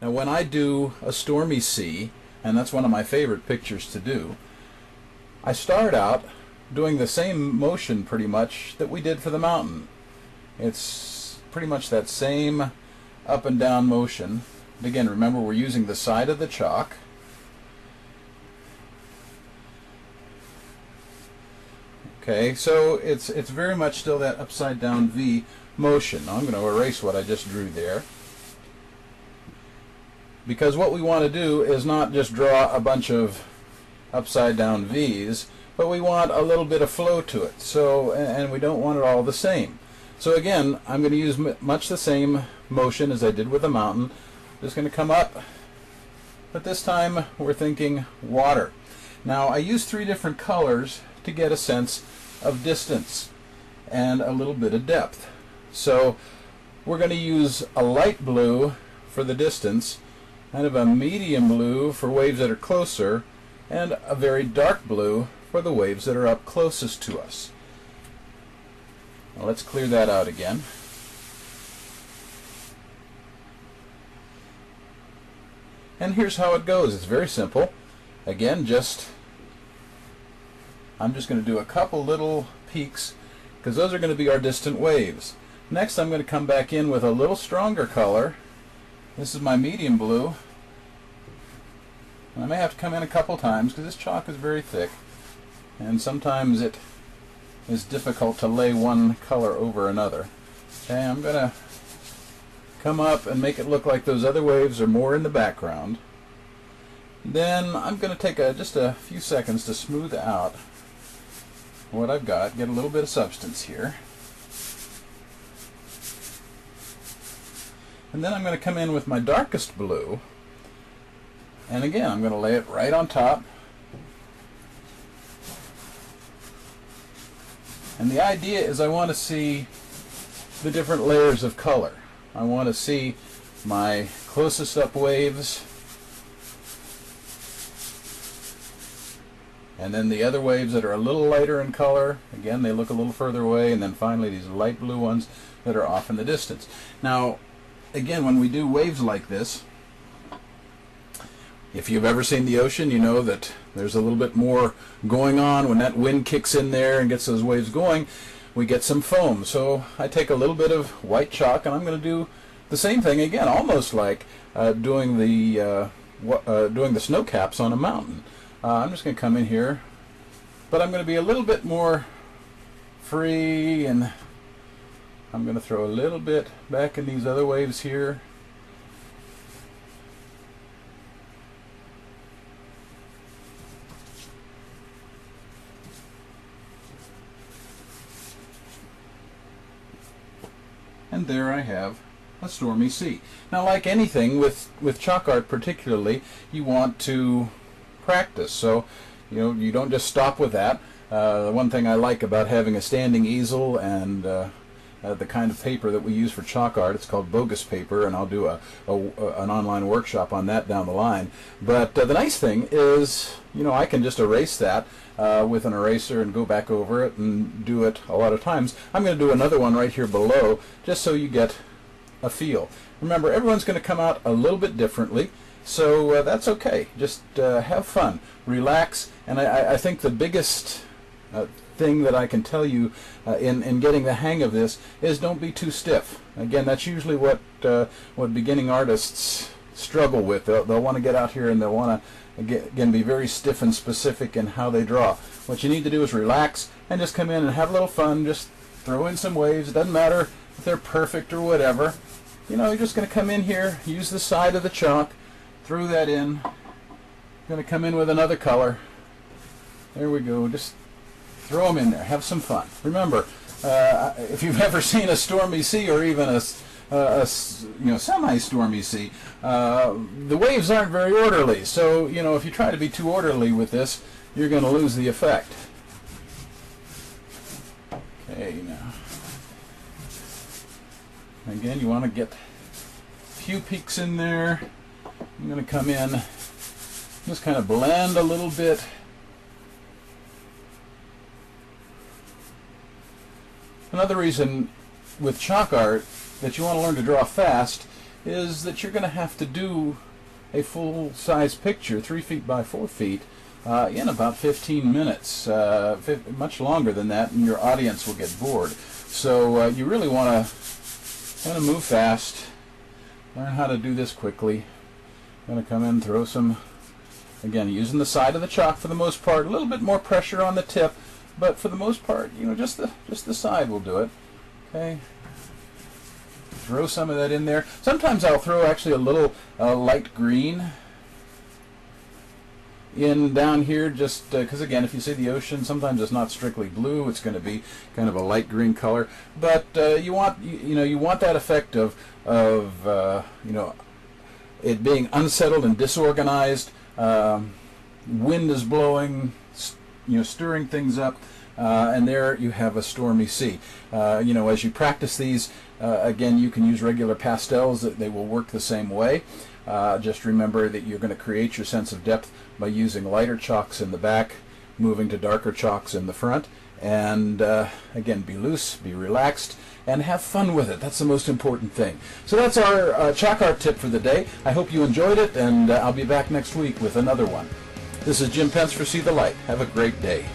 Now when I do a stormy sea, and that's one of my favorite pictures to do, I start out doing the same motion pretty much that we did for the mountain. It's pretty much that same up and down motion. And again, remember, we're using the side of the chalk. Okay, so it's very much still that upside down V motion. Now I'm going to erase what I just drew there, because what we want to do is not just draw a bunch of upside down V's, but we want a little bit of flow to it. So, and we don't want it all the same. So again, I'm going to use much the same motion as I did with the mountain. Just going to come up, but this time we're thinking water. Now I use 3 different colors to get a sense of distance and a little bit of depth. So we're going to use a light blue for the distance, kind of a medium blue for waves that are closer, and a very dark blue for the waves that are up closest to us. Now let's clear that out again. And here's how it goes. It's very simple. Again, I'm just going to do a couple little peaks, because those are going to be our distant waves. Next, I'm going to come back in with a little stronger color. This is my medium blue. And I may have to come in a couple times because this chalk is very thick, and sometimes it is difficult to lay one color over another. Okay, I'm going to come up and make it look like those other waves are more in the background. Then I'm going to take just a few seconds to smooth out what I've got, get a little bit of substance here. And then I'm going to come in with my darkest blue, and again I'm going to lay it right on top. And the idea is I want to see the different layers of color. I want to see my closest up waves, and then the other waves that are a little lighter in color. Again, they look a little further away, and then finally these light blue ones that are off in the distance. Now, again, when we do waves like this, if you've ever seen the ocean, you know that there's a little bit more going on. When that wind kicks in there and gets those waves going, we get some foam. So I take a little bit of white chalk, and I'm going to do the same thing again, almost like doing the snow caps on a mountain. I'm just going to come in here, but I'm going to be a little bit more free, and I'm going to throw a little bit back in these other waves here. And there I have a stormy sea. Now, like anything with chalk art particularly, you want to practice. So, you don't just stop with that. The one thing I like about having a standing easel and the kind of paper that we use for chalk art, it's called bogus paper, and I'll do an online workshop on that down the line. But the nice thing is, I can just erase that with an eraser and go back over it and do it a lot of times. I'm going to do another one right here below, just so you get a feel. Remember, everyone's going to come out a little bit differently, so that's okay. Just have fun, relax, and I think the biggest thing that I can tell you in getting the hang of this is don't be too stiff. Again, that's usually what beginning artists struggle with. They'll want to get out here and they'll want to again be very stiff and specific in how they draw. What you need to do is relax and just come in and have a little fun. Just throw in some waves. It doesn't matter if they're perfect or whatever. You're just going to come in here, use the side of the chalk, throw that in. I'm going to come in with another color. There we go. Just throw them in there. Have some fun. Remember, if you've ever seen a stormy sea or even a semi-stormy sea, the waves aren't very orderly. So, if you try to be too orderly with this, you're going to lose the effect. Okay, now. Again, you want to get a few peaks in there. I'm going to come in, just kind of blend a little bit. Another reason with chalk art that you want to learn to draw fast is that you're going to have to do a full-size picture, 3 feet by 4 feet, in about 15 minutes, much longer than that, and your audience will get bored. So you really want to move fast, learn how to do this quickly. I'm going to come in, throw some, again, using the side of the chalk for the most part, a little bit more pressure on the tip, but for the most part, just the side will do it. Okay. Throw some of that in there. Sometimes I'll throw actually a little light green in down here, just because again, if you see the ocean, sometimes it's not strictly blue; it's going to be kind of a light green color. But you want that effect of it being unsettled and disorganized. Wind is blowing, stirring things up. And there you have a stormy sea. As you practice these, again, you can use regular pastels. They will work the same way. Just remember that you're going to create your sense of depth by using lighter chalks in the back, moving to darker chalks in the front. And again, be loose, be relaxed, and have fun with it. That's the most important thing. So that's our chalk art tip for the day. I hope you enjoyed it, and I'll be back next week with another one. This is Jim Pence for See the Light. Have a great day.